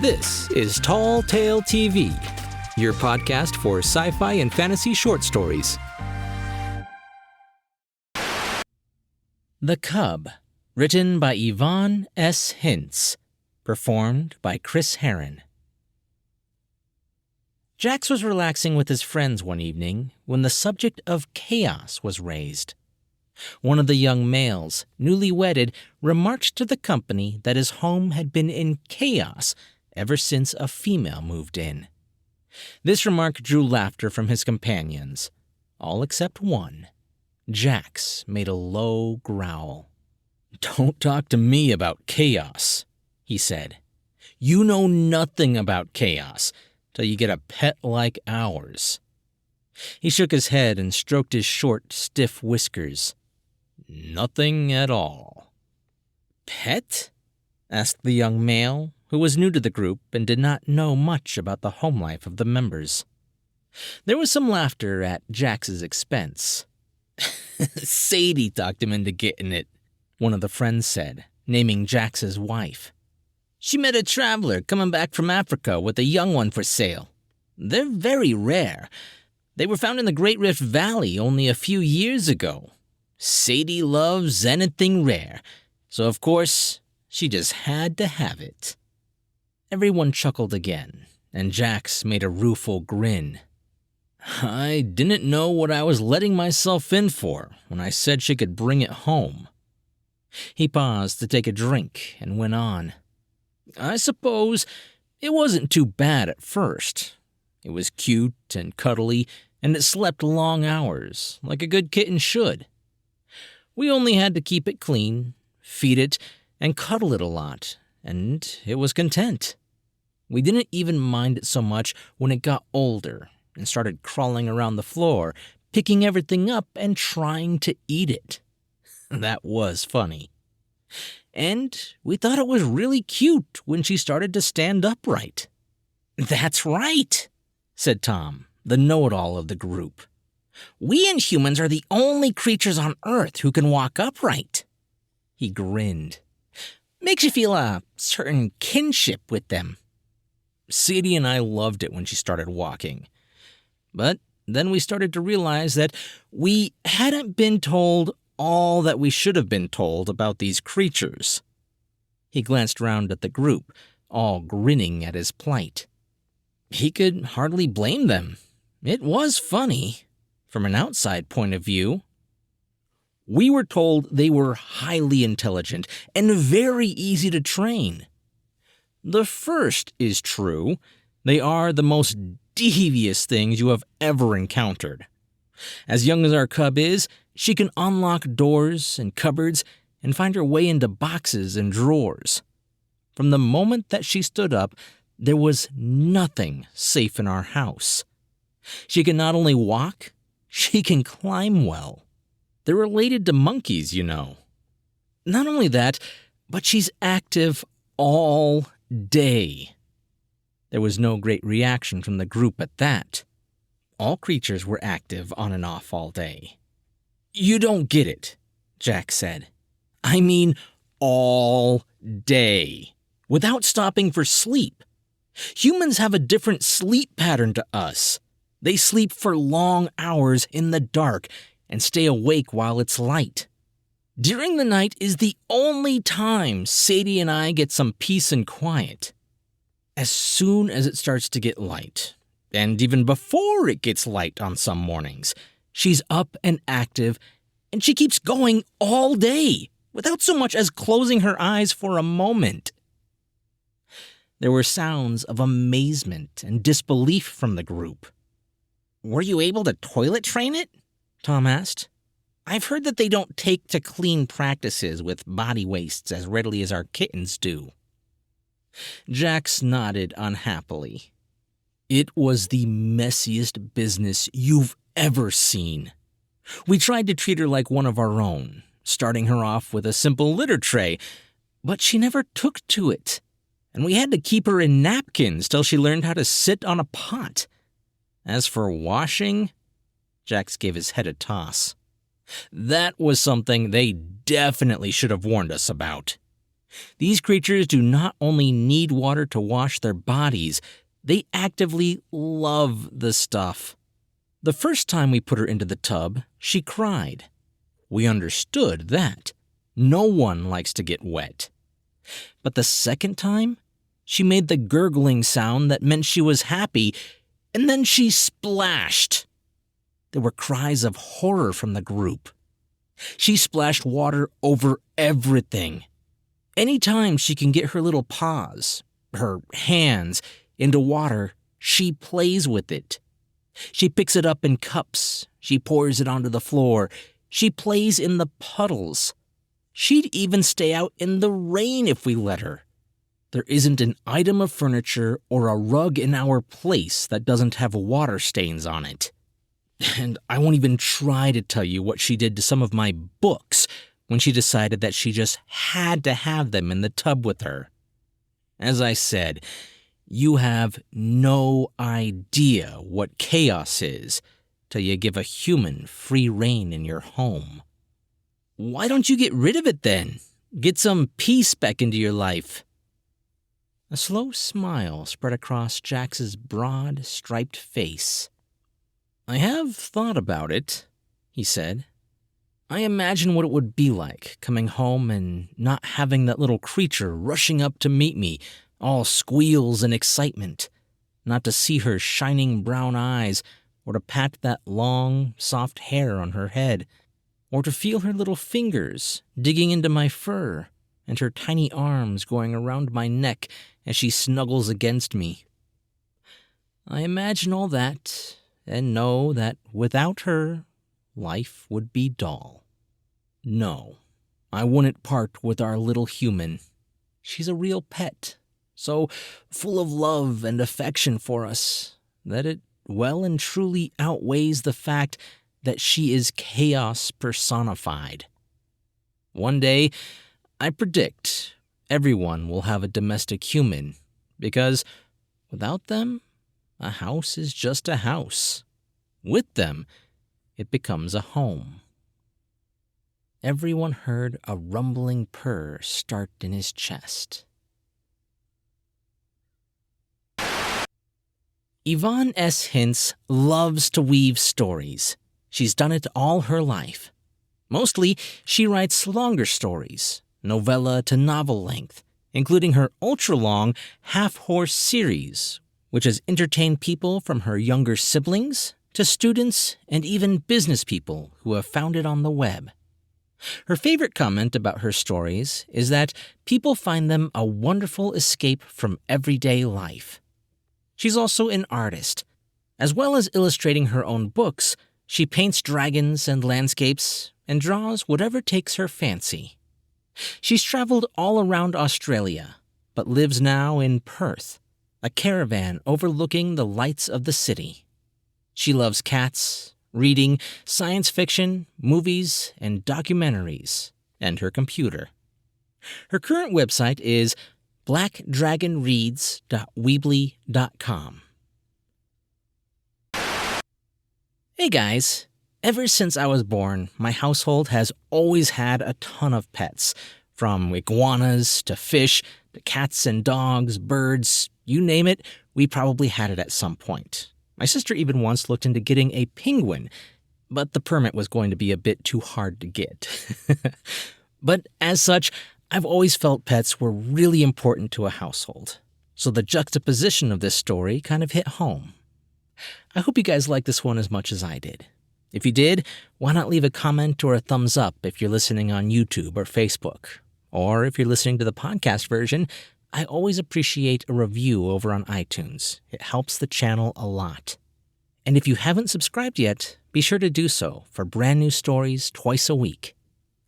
This is Tall Tale TV, your podcast for sci-fi and fantasy short stories. The Cub, written by Yvon S Hintz, performed by Chris Herron. Jax was relaxing with his friends one evening when the subject of chaos was raised. One of the young males, newly wedded, remarked to the company that his home had been in chaos ever since a female moved in. This remark drew laughter from his companions, all except one. Jax made a low growl. "Don't talk to me about chaos," he said. "You know nothing about chaos till you get a pet like ours." He shook his head and stroked his short, stiff whiskers. "Nothing at all." "Pet?" asked the young male, who was new to the group and did not know much about the home life of the members. There was some laughter at Jax's expense. "Sadie talked him into getting it," one of the friends said, naming Jax's wife. "She met a traveler coming back from Africa with a young one for sale. They're very rare. They were found in the Great Rift Valley only a few years ago. Sadie loves anything rare, so of course, she just had to have it." Everyone chuckled again, and Jax made a rueful grin. "I didn't know what I was letting myself in for when I said she could bring it home." He paused to take a drink and went on. "I suppose it wasn't too bad at first. It was cute and cuddly, and it slept long hours, like a good kitten should. We only had to keep it clean, feed it, and cuddle it a lot, and it was content. We didn't even mind it so much when it got older and started crawling around the floor, picking everything up and trying to eat it. That was funny. And we thought it was really cute when she started to stand upright." "That's right," said Tom, the know-it-all of the group. "We Inhumans are the only creatures on Earth who can walk upright." He grinned. "Makes you feel a certain kinship with them." Sadie and I loved it when she started walking. But then we started to realize that we hadn't been told all that we should have been told about these creatures. He glanced round at the group, all grinning at his plight. He could hardly blame them. It was funny, from an outside point of view. We were told they were highly intelligent and very easy to train. The first is true. They are the most devious things you have ever encountered. As young as our cub is, she can unlock doors and cupboards and find her way into boxes and drawers. From the moment that she stood up, there was nothing safe in our house. She can not only walk, she can climb well. They're related to monkeys, you know. Not only that, but she's active all day. There was no great reaction from the group at that. All creatures were active on and off all day. "You don't get it," Jax said. "I mean all day, without stopping for sleep. Humans have a different sleep pattern to us. They sleep for long hours in the dark and stay awake while it's light. During the night is the only time Sadie and I get some peace and quiet. As soon as it starts to get light, and even before it gets light on some mornings, she's up and active, and she keeps going all day, without so much as closing her eyes for a moment." There were sounds of amazement and disbelief from the group. "Were you able to toilet train it?" Tom asked. "I've heard that they don't take to clean practices with body wastes as readily as our kittens do." Jax nodded unhappily. "It was the messiest business you've ever seen. We tried to treat her like one of our own, starting her off with a simple litter tray, but she never took to it, and we had to keep her in napkins till she learned how to sit on a pot. As for washing," Jax gave his head a toss. "That was something they definitely should have warned us about. These creatures do not only need water to wash their bodies, they actively love the stuff. The first time we put her into the tub, she cried. We understood that. No one likes to get wet. But the second time, she made the gurgling sound that meant she was happy, and then she splashed. There were cries of horror from the group. She splashed water over everything. Anytime she can get her little paws, her hands, into water, she plays with it. She picks it up in cups. She pours it onto the floor. She plays in the puddles. She'd even stay out in the rain if we let her. There isn't an item of furniture or a rug in our place that doesn't have water stains on it. And I won't even try to tell you what she did to some of my books when she decided that she just had to have them in the tub with her. As I said, you have no idea what chaos is till you give a human free rein in your home. Why don't you get rid of it then? Get some peace back into your life. A slow smile spread across Jax's broad, striped face. I have thought about it, he said. I imagine what it would be like coming home and not having that little creature rushing up to meet me, all squeals and excitement, not to see her shining brown eyes, or to pat that long, soft hair on her head, or to feel her little fingers digging into my fur, and her tiny arms going around my neck as she snuggles against me. I imagine all that, and know that without her, life would be dull. No, I wouldn't part with our little human. She's a real pet, so full of love and affection for us, that it well and truly outweighs the fact that she is chaos personified. One day, I predict everyone will have a domestic human, because without them, a house is just a house. With them, it becomes a home. Everyone heard a rumbling purr start in his chest. Yvon S Hintz loves to weave stories. She's done it all her life. Mostly, she writes longer stories, novella to novel length, including her ultra-long Half-Horse series, which has entertained people from her younger siblings to students and even business people who have found it on the web. Her favorite comment about her stories is that people find them a wonderful escape from everyday life. She's also an artist. As well as illustrating her own books, she paints dragons and landscapes and draws whatever takes her fancy. She's traveled all around Australia, but lives now in Perth, a caravan overlooking the lights of the city. She loves cats, reading, science fiction, movies, and documentaries, and her computer. Her current website is blackdragonreads.weebly.com. Hey guys, ever since I was born, my household has always had a ton of pets, from iguanas to fish to cats and dogs, birds, you name it, we probably had it at some point. My sister even once looked into getting a penguin, but the permit was going to be a bit too hard to get. But as such, I've always felt pets were really important to a household, so the juxtaposition of this story kind of hit home. I hope you guys like this one as much as I did. If you did, why not leave a comment or a thumbs up if you're listening on YouTube or Facebook? Or if you're listening to the podcast version, I always appreciate a review over on iTunes. It helps the channel a lot. And if you haven't subscribed yet, be sure to do so for brand new stories twice a week.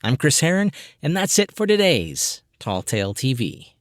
I'm Chris Herron, and that's it for today's Tall Tale TV.